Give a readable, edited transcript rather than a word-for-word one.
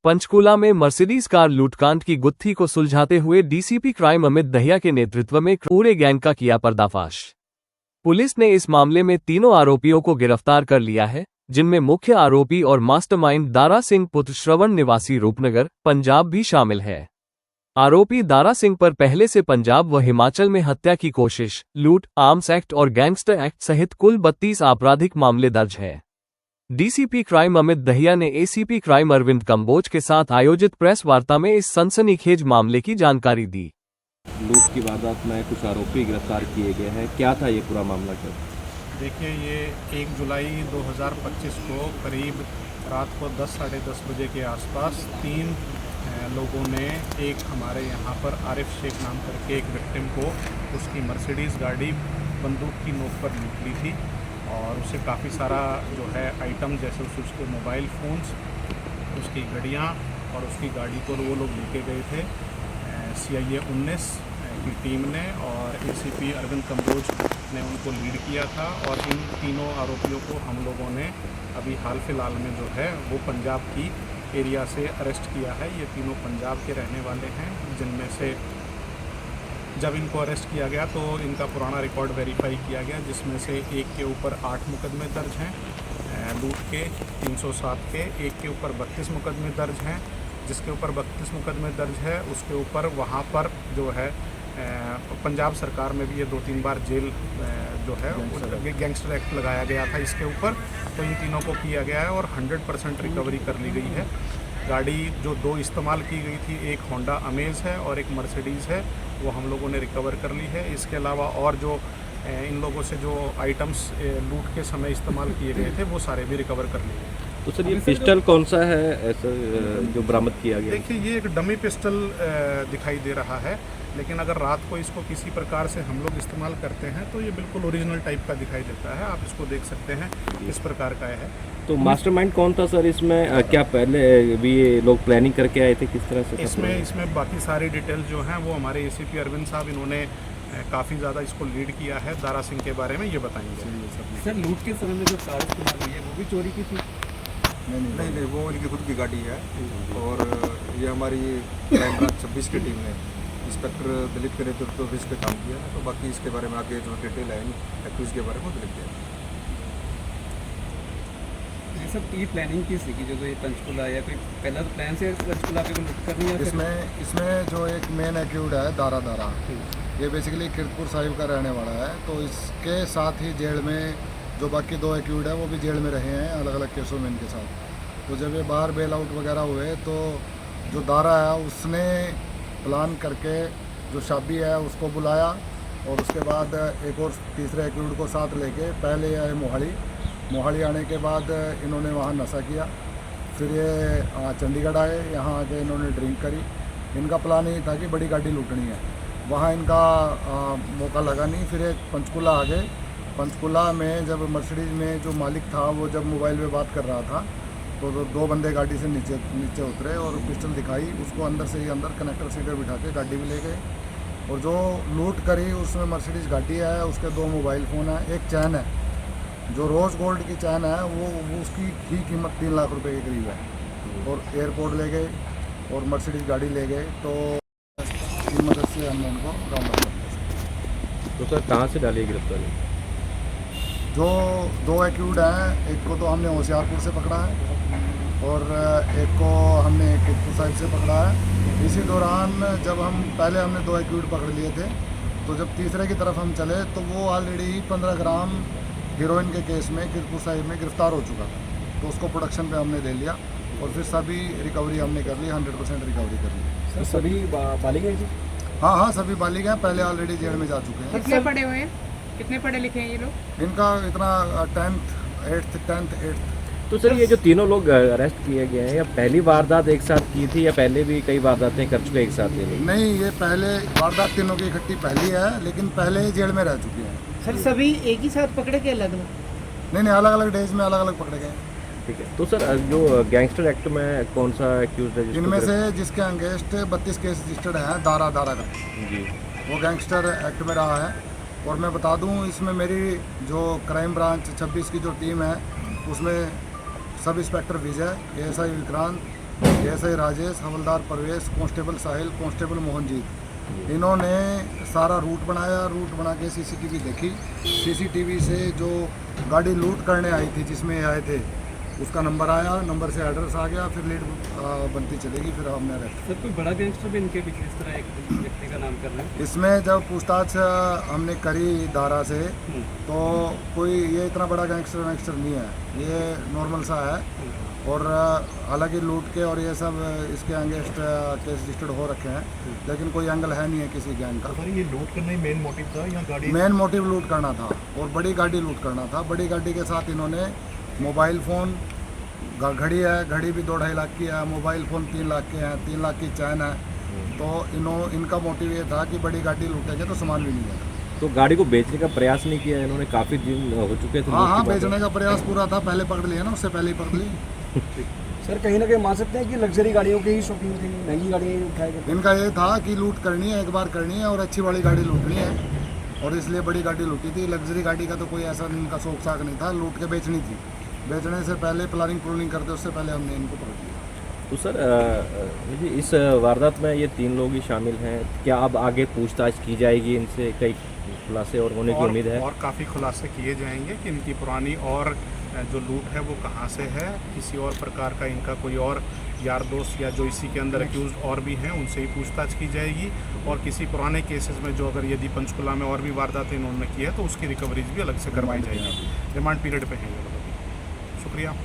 पंचकूला में Mercedes car लूटकांड की गुत्थी को सुलझाते हुए डीसीपी क्राइम अमित दहिया के नेतृत्व में पूरे गैंग का किया पर्दाफाश। पुलिस ने इस मामले में तीनों आरोपियों को गिरफ्तार कर लिया है, जिनमें मुख्य आरोपी और मास्टरमाइंड दारा सिंह पुत्र श्रवण निवासी रूपनगर, पंजाब भी शामिल है। आरोपी दारा सिंह पर पहले से पंजाब व हिमाचल में हत्या की कोशिश, लूट, आर्म्स एक्ट और गैंगस्टर एक्ट सहित कुल 32 आपराधिक मामले दर्ज है। डीसीपी क्राइम अमित दहिया ने एसीपी क्राइम अरविंद कंबोज के साथ आयोजित प्रेस वार्ता में इस सनसनीखेज मामले की जानकारी दी। लूट की वारदात में कुछ आरोपी गिरफ्तार किए गए हैं, क्या था ये पूरा मामला? क्या देखिए, ये 1 जुलाई 2025 को करीब रात को 10 साढ़े 10 बजे के आसपास 3 लोगों ने एक हमारे यहाँ पर आरिफ शेख नाम करके एक विक्टिम को उसकी मर्सिडीज़ गाड़ी बंदूक की नोक पर लूट ली थी और उससे काफ़ी सारा जो है आइटम, जैसे उसके मोबाइल फ़ोन्स, उसकी घड़ियाँ और उसकी गाड़ी को वो लोग लेके गए थे। CIA 19 की टीम ने और ACP अरविंद कंबोज ने उनको लीड किया था और इन तीनों आरोपियों को हम लोगों ने अभी हाल फिलहाल में जो है वो पंजाब की एरिया से अरेस्ट किया है। ये तीनों पंजाब के रहने वाले हैं, जिनमें से जब इनको अरेस्ट किया गया तो इनका पुराना रिकॉर्ड वेरीफाई किया गया, जिसमें से एक के ऊपर 8 मुकदमे दर्ज हैं लूट के, 307 के, एक के ऊपर 32 मुकदमे दर्ज हैं। जिसके ऊपर 32 मुकदमे दर्ज है उसके ऊपर वहाँ पर जो है पंजाब सरकार में भी ये 2-3 बार जेल जो है गैंगस्टर एक्ट लगाया गया था इसके ऊपर। तो इन तीनों को किया गया है और 100% रिकवरी कर ली गई है। गाड़ी जो 2 इस्तेमाल की गई थी, एक होंडा अमेज है और एक मर्सिडीज़ है, वो हम लोगों ने रिकवर कर ली है। इसके अलावा और जो इन लोगों से जो आइटम्स लूट के समय इस्तेमाल किए गए थे वो सारे भी रिकवर कर लिए गए। तो सर, ये पिस्टल कौन सा है ऐसा जो बरामद किया गया? देखिए, ये एक डमी पिस्टल दिखाई दे रहा है, लेकिन अगर रात को इसको किसी प्रकार से हम लोग इस्तेमाल करते हैं तो ये बिल्कुल ओरिजिनल टाइप का दिखाई देता है। आप इसको देख सकते हैं, इस प्रकार का है। तो मास्टरमाइंड कौन था सर इसमें? क्या पहले भी ये लोग प्लानिंग करके आए थे, किस तरह से? इसमें बाकी सारी डिटेल जो हैं वो हमारे ACP अरविंद साहब, इन्होंने काफ़ी ज़्यादा इसको लीड किया है। दारा सिंह के बारे में ये बताएंगे। सर, लूट के समय में जो कार इस्तेमाल हुई है वो भी चोरी की थी? नहीं, वो इनकी खुद की गाड़ी है और ये हमारी क्राइम ब्रांच 26 की टीम ने इंस्पेक्टर दिलीप के नेतृत्व में इस पर काम किया है। तो बाकी इसके बारे में आगे जो डिटेल है एक्यूज के बारे में दिलीप दिया। ये सब की प्लानिंग की थी जो ये पंचकूला या कोई पहला तो प्लान से पंचकूला पे लूट करनी है? इसमें जो एक मेन एक्यूड है दारा, ये बेसिकली कीरतपुर साहिब का रहने वाला है। तो इसके साथ ही जेल में जो बाकी 2 एक्यूड है वो भी जेल में रहे हैं अलग अलग केसों में इनके साथ। तो जब ये बाहर बेल आउट वगैरह हुए तो जो दारा है उसने प्लान करके जो शाबी है उसको बुलाया और उसके बाद एक और तीसरे एक्यूड को साथ लेके पहले आए मोहाली आने के बाद इन्होंने वहाँ नशा किया। फिर ये चंडीगढ़ आए, यहाँ आके इन्होंने ड्रिंक करी। इनका प्लान यही था कि बड़ी गाड़ी लूटनी है, वहाँ इनका मौका लगा नहीं। फिर एक पंचकूला आ गए। पंचकूला में जब मर्सिडीज़ में जो मालिक था वो जब मोबाइल पे बात कर रहा था तो 2 बंदे गाड़ी से नीचे उतरे और पिस्टल दिखाई उसको, अंदर से ही अंदर कनेक्टर सीटर बिठा के गाड़ी में ले गए। और जो लूट करी उसमें मर्सिडीज़ गाड़ी है, उसके 2 मोबाइल फ़ोन है, एक चैन है जो रोज़ गोल्ड की चैन है, वो उसकी ही कीमत 3 लाख रुपए के करीब है। और एयरपोर्ट ले गए और मर्सिडीज़ गाड़ी ले गए। तो की मदद से हमने उनको राउंड अप कर दिया। तो सर, कहाँ से डाली गिरफ्तारी? जो 2 एक्यूड हैं, एक को तो हमने होशियारपुर से पकड़ा है और एक को हमने कीरतपुर साहिब से पकड़ा है। इसी दौरान जब पहले हमने 2 एक्यूड पकड़ लिए थे, तो जब तीसरे की तरफ हम चले तो वो ऑलरेडी 15 ग्राम हीरोइन के केस में कीरतपुर साहिब में गिरफ्तार हो चुका था। तो उसको प्रोडक्शन पे हमने ले लिया और फिर सभी रिकवरी हमने कर ली, 100% रिकवरी कर ली। सर, सभी बालिग हैं जी? हाँ, सभी बालिग हैं, पहले ऑलरेडी जेल में जा चुके हैं। कितने पढ़े हुए हैं, कितने पढ़े लिखे हैं ये लोग? इनका इतना 10th 8th। तो सर, ये जो तीनों लोग अरेस्ट किए गए हैं, या पहली वारदात एक साथ की थी या पहले भी कई वारदातें कर चुके एक साथ? ये लोग नहीं, ये पहले वारदात तीनों की इकट्ठी पहली है, लेकिन पहले ही जेल में रह चुके हैं। सर, सभी एक ही साथ पकड़े के अलग? नहीं, अलग अलग डेज में अलग अलग पकड़े गए। ठीक है। तो सर, जो गैंगस्टर एक्ट में कौन सा एक्यूज है? इनमें से जिसके अगेंस्ट 32 केस रजिस्टर्ड हैं, दारा का जी, वो गैंगस्टर एक्ट में रहा है। और मैं बता दूं, इसमें मेरी जो क्राइम ब्रांच 26 की जो टीम है उसमें सब इंस्पेक्टर विजय, ASI विक्रांत, एसआई राजेश, हवलदार परवेश, कांस्टेबल साहिल, कांस्टेबल मोहनजीत, इन्होंने सारा रूट बनाया। रूट बना के सीसीटीवी देखी। सीसीटीवी से जो गाड़ी लूट करने आई थी जिसमें ये आए थे उसका नंबर आया, नंबर से एड्रेस आ गया, फिर लीड बनती चलेगी, फिर हमने अरेस्ट। सर कोई बड़ा गैंगस्टर भी इनके पीछे इस तरह एक व्यक्ति का नाम कर रहे हैं? इसमें जब पूछताछ हमने करी दारा से तो कोई ये इतना बड़ा गैंगस्टर नहीं है, ये नॉर्मल सा है। और हालांकि लूट के और ये सब इसके अगेंस्ट केस रजिस्टर्ड हो रखे हैं, लेकिन कोई एंगल है नहीं है किसी गैंग का। सर ये लूट करना ही मेन मोटिव था या गाड़ी? मेन मोटिव लूट करना था और बड़ी गाड़ी लूट करना था। बड़ी गाड़ी के साथ इन्होंने मोबाइल फ़ोन, घड़ी है, घड़ी भी 2-2.5 लाख की है, मोबाइल फ़ोन 3 लाख के हैं, 3 लाख की चैन है। तो इनका मोटिव ये था कि बड़ी गाड़ी लूटेंगे तो सामान भी नहीं है। तो गाड़ी को बेचने का प्रयास नहीं किया इन्होंने? काफ़ी दिन हो चुके थे। हाँ, बेचने का प्रयास पूरा था, पहले पकड़ लिया ना, उससे पहले ही पकड़ ली। सर कहीं ना कहीं मान सकते हैं कि लग्जरी गाड़ियों की ही शौकीन थी, महंगी गाड़ियाँ ही उठाएगा। इनका ये था कि लूट करनी है, एक बार करनी है और अच्छी वाली गाड़ी लूटनी है, और इसलिए बड़ी गाड़ी लूटी थी। लग्जरी गाड़ी का तो कोई ऐसा इनका शौक साग नहीं था, लूट के बेचनी थी। बेचने से पहले प्लानिंग करते उससे पहले हमने इनको पकड़ लिया। तो सर जी इस वारदात में ये 3 लोग ही शामिल हैं। क्या अब आगे पूछताछ की जाएगी इनसे? कई खुलासे और होने की उम्मीद है? और काफ़ी खुलासे किए जाएंगे कि इनकी पुरानी और जो लूट है वो कहाँ से है, किसी और प्रकार का इनका कोई और यार दोस्त या जो इसी के अंदर एक्यूज और भी हैं उनसे ही पूछताछ की जाएगी। और किसी पुराने केसेस में जो अगर यदि पंचकुला में और भी वारदातें इन्होंने की है तो उसकी रिकवरीज भी अलग से करवाई जाएगी। रिमांड पीरियड पे है ये लोग अभी। शुक्रिया।